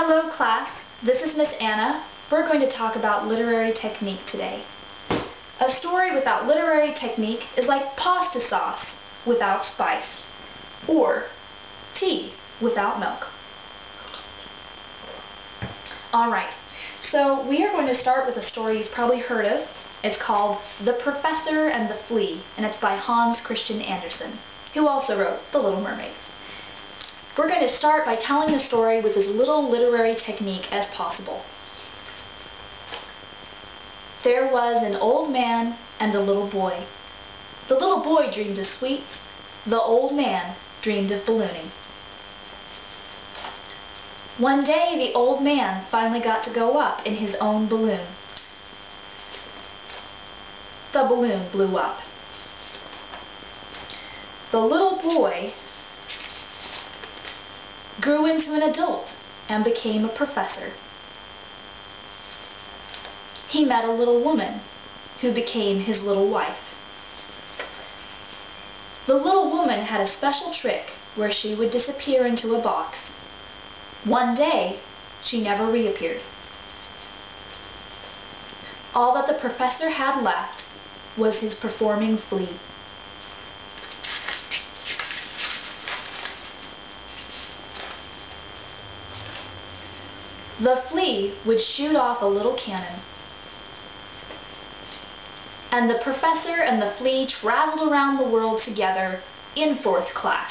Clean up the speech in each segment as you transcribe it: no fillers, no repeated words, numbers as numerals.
Hello class, this is Miss Anna. We're going to talk about literary technique today. A story without literary technique is like pasta sauce without spice, or tea without milk. Alright, so we are going to start with a story you've probably heard of. It's called The Professor and the Flea, and it's by Hans Christian Andersen, who also wrote The Little Mermaid. We're going to start by telling the story with as little literary technique as possible. There was an old man and a little boy. The little boy dreamed of sweets. The old man dreamed of ballooning. One day the old man finally got to go up in his own balloon. The balloon blew up. The little boy grew into an adult and became a professor. He met a little woman who became his little wife. The little woman had a special trick where she would disappear into a box. One day, she never reappeared. All that the professor had left was his performing flea. The flea would shoot off a little cannon, and the professor and the flea traveled around the world together in 4th class.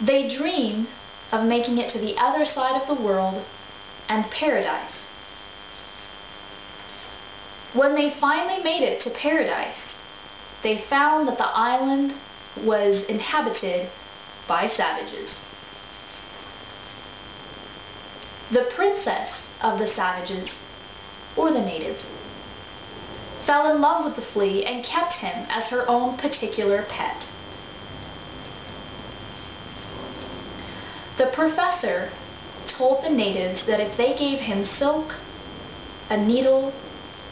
They dreamed of making it to the other side of the world and paradise. When they finally made it to paradise, they found that the island was inhabited by savages. The princess of the savages, or the natives, fell in love with the flea and kept him as her own particular pet. The professor told the natives that if they gave him silk, needle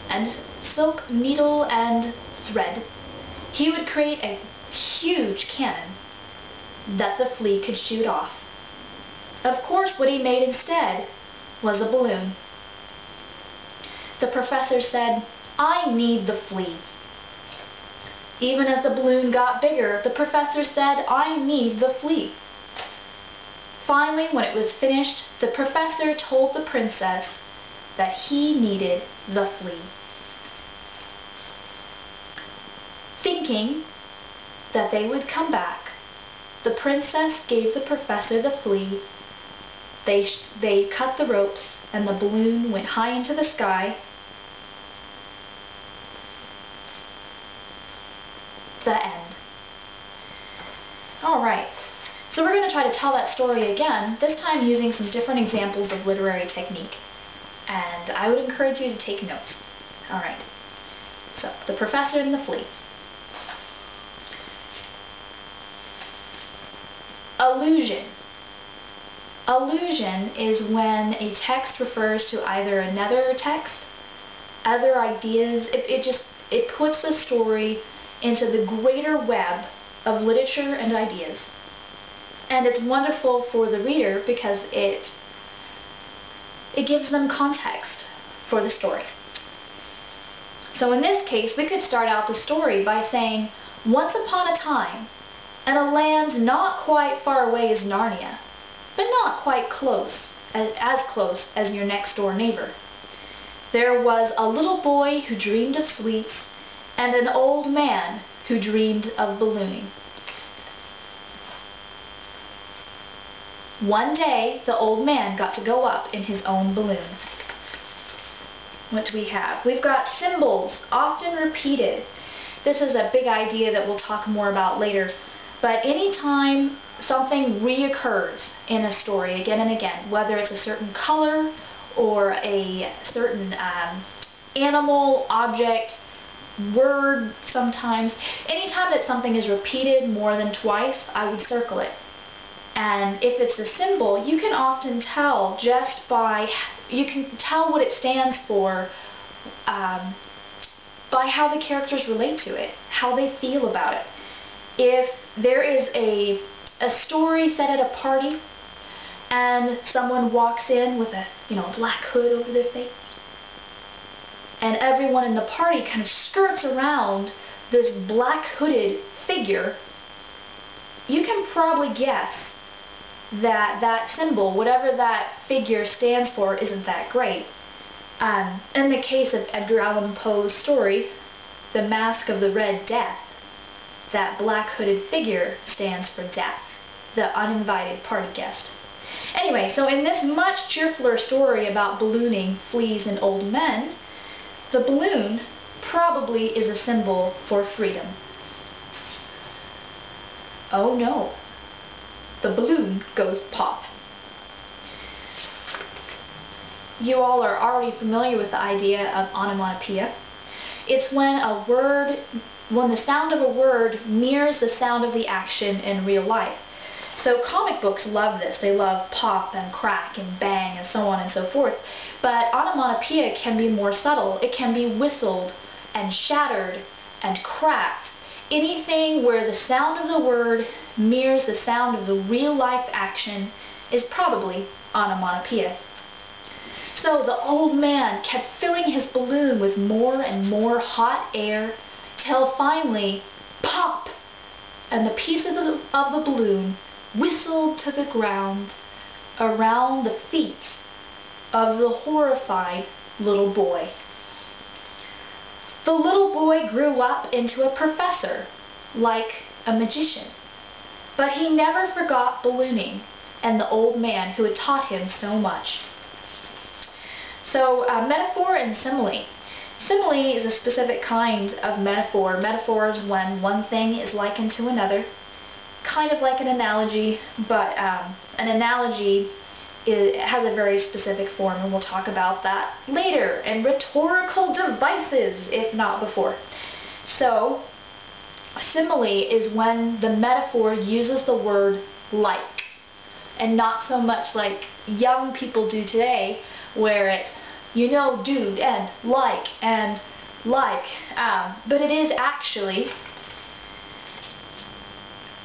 and thread, he would create a huge cannon that the flea could shoot off. Of course, what he made instead was a balloon. The professor said, "I need the flea." Even as the balloon got bigger, the professor said, "I need the flea." Finally, when it was finished, the professor told the princess that he needed the flea. Thinking that they would come back, the princess gave the professor the flea. They cut the ropes, and the balloon went high into the sky. The end. Alright, so we're going to try to tell that story again, this time using some different examples of literary technique. And I would encourage you to take notes. Alright, so The Professor and the Flea. Allusion. Allusion is when a text refers to either another text, other ideas. It puts the story into the greater web of literature and ideas. And it's wonderful for the reader because it gives them context for the story. So in this case, we could start out the story by saying, once upon a time, in a land not quite far away as Narnia, but not quite close, as close as your next door neighbor, there was a little boy who dreamed of sweets and an old man who dreamed of ballooning. One day, the old man got to go up in his own balloon. What do we have? We've got symbols, often repeated. This is a big idea that we'll talk more about later. But anytime something reoccurs in a story again and again, whether it's a certain color or a certain animal, object, word sometimes, anytime that something is repeated more than twice, I would circle it. And if it's a symbol, you can often tell just by, you can tell what it stands for by how the characters relate to it, how they feel about it. If there is a story set at a party and someone walks in with a, black hood over their face, and everyone in the party kind of skirts around this black hooded figure, you can probably guess that that symbol, whatever that figure stands for, isn't that great. In the case of Edgar Allan Poe's story, The Masque of the Red Death, that black hooded figure stands for death, the uninvited party guest. Anyway, so in this much cheerfuler story about ballooning, fleas, and old men, the balloon probably is a symbol for freedom. Oh no, the balloon goes pop. You all are already familiar with the idea of onomatopoeia. It's when the sound of a word mirrors the sound of the action in real life. So comic books love this. They love pop and crack and bang and so on and so forth. But onomatopoeia can be more subtle. It can be whistled and shattered and cracked. Anything where the sound of the word mirrors the sound of the real life action is probably onomatopoeia. So the old man kept filling his balloon with more and more hot air till finally, pop! And the piece of the balloon whistled to the ground around the feet of the horrified little boy. The little boy grew up into a professor, like a magician. But he never forgot ballooning and the old man who had taught him so much. So, metaphor and simile. Simile is a specific kind of metaphor. Metaphor is when one thing is likened to another, kind of like an analogy, but an analogy has a very specific form, and we'll talk about that later, and rhetorical devices, if not before. So, simile is when the metaphor uses the word like, and not so much like young people do today, where it's, dude, and like, but it is actually,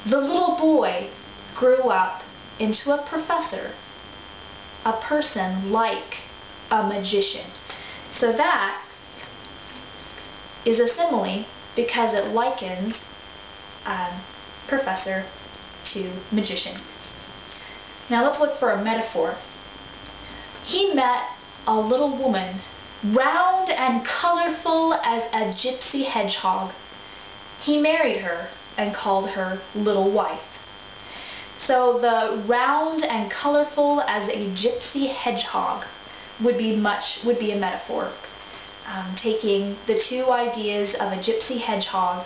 the little boy grew up into a professor, a person like a magician. So that is a simile because it likens professor to magician. Now let's look for a metaphor. He met a little woman, round and colorful as a gypsy hedgehog. He married her and called her little wife. So the round and colorful as a gypsy hedgehog would be a metaphor, taking the two ideas of a gypsy hedgehog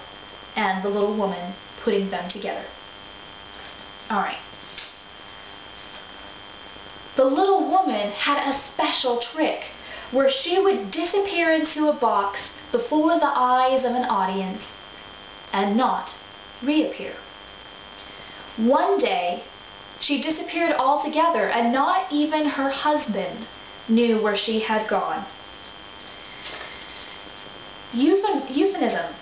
and the little woman, putting them together. All right. The little woman had a special trick where she would disappear into a box before the eyes of an audience and not reappear. One day, she disappeared altogether, and not even her husband knew where she had gone. Euphemism.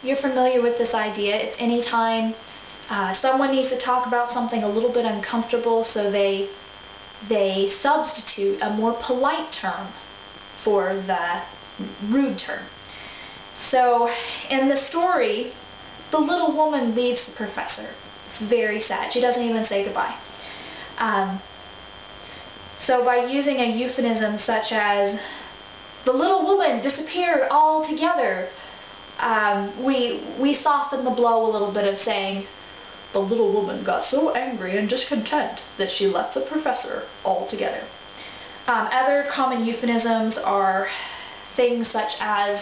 You're familiar with this idea. It's any time someone needs to talk about something a little bit uncomfortable, so they substitute a more polite term for the rude term. So, in the story, the little woman leaves the professor. It's very sad. She doesn't even say goodbye. So by using a euphemism such as, the little woman disappeared altogether, we soften the blow a little bit of saying, the little woman got so angry and discontent that she left the professor altogether. Other common euphemisms are things such as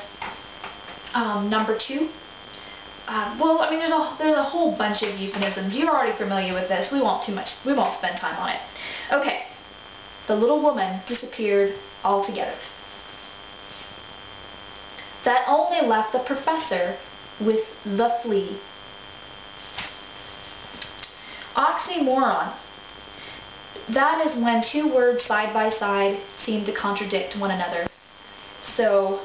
number two. Well, I mean, there's a whole bunch of euphemisms. You're already familiar with this. We won't spend time on it. Okay. The little woman disappeared altogether. That only left the professor with the flea. Oxymoron. That is when two words side by side seem to contradict one another. So,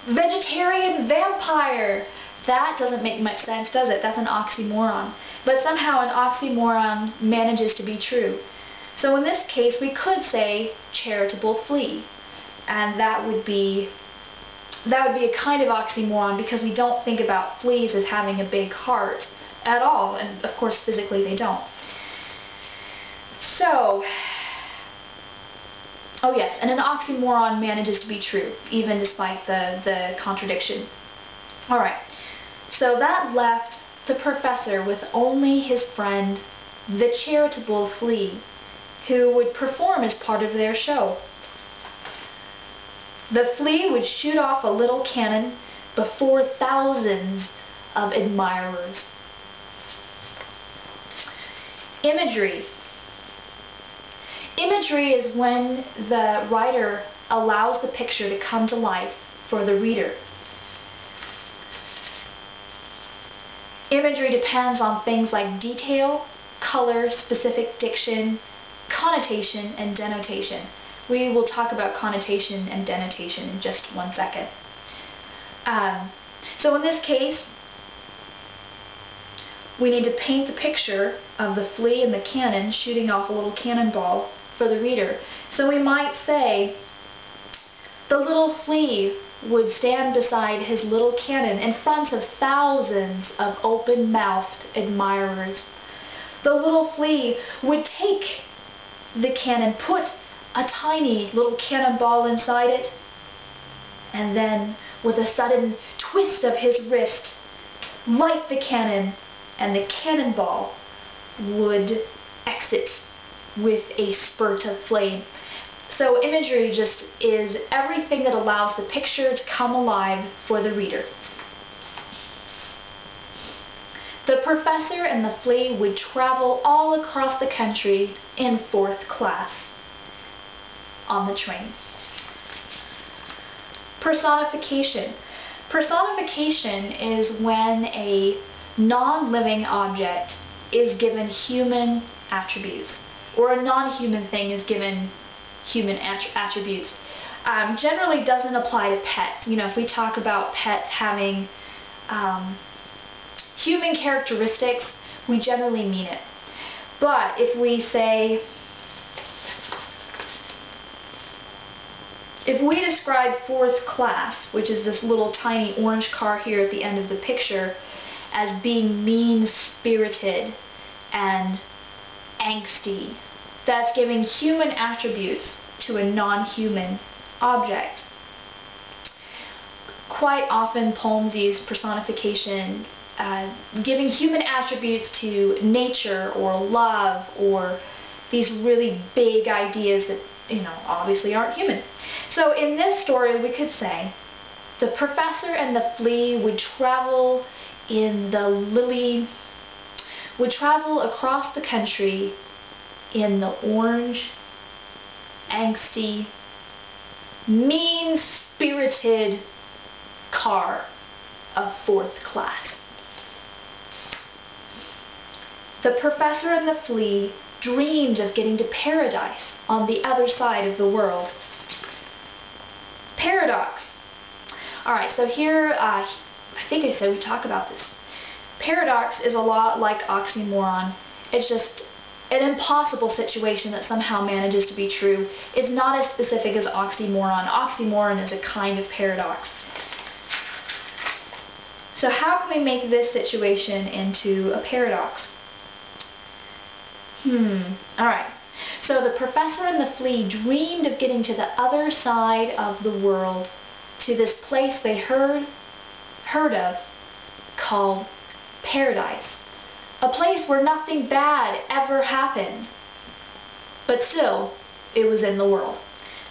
vegetarian vampire, That doesn't make much sense, does it? That's an oxymoron. But somehow an oxymoron manages to be true. So in this case, we could say charitable flea. And that would be a kind of oxymoron because we don't think about fleas as having a big heart at all. And of course, physically they don't. So, oh yes, and an oxymoron manages to be true, even despite the contradiction. Alright, so that left the professor with only his friend, the charitable flea, who would perform as part of their show. The flea would shoot off a little cannon before thousands of admirers. Imagery. Imagery is when the writer allows the picture to come to life for the reader. Imagery depends on things like detail, color, specific diction, connotation, and denotation. We will talk about connotation and denotation in just one second. So in this case, we need to paint the picture of the flea and the cannon shooting off a little cannonball for the reader. So we might say, the little flea would stand beside his little cannon in front of thousands of open-mouthed admirers. The little flea would take the cannon, put a tiny little cannonball inside it, and then with a sudden twist of his wrist, light the cannon, and the cannonball would exit with a spurt of flame. So imagery just is everything that allows the picture to come alive for the reader. The professor and the flea would travel all across the country in 4th class on the train. Personification. Personification is when a non-living object is given human attributes, or a non-human thing is given human attributes. Generally doesn't apply to pets. You know, if we talk about pets having human characteristics, we generally mean it. But if we say, if we describe 4th class, which is this little tiny orange car here at the end of the picture, as being mean-spirited and angsty, that's giving human attributes to a non-human object. Quite often poems use personification, giving human attributes to nature or love or these really big ideas that, you know, obviously aren't human. So in this story we could say the professor and the flea would travel across the country in the orange, angsty, mean-spirited car of 4th class. The professor and the flea dreamed of getting to paradise on the other side of the world. Paradox. Alright, so here, I think I said we talk about this. Paradox is a lot like oxymoron. It's just an impossible situation that somehow manages to be true. It's not as specific as oxymoron. Oxymoron is a kind of paradox. So how can we make this situation into a paradox? Alright. So the professor and the flea dreamed of getting to the other side of the world, to this place they heard of called paradise. A place where nothing bad ever happened. But still, it was in the world.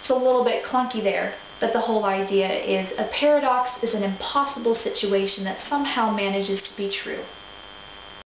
It's a little bit clunky there, but the whole idea is a paradox is an impossible situation that somehow manages to be true.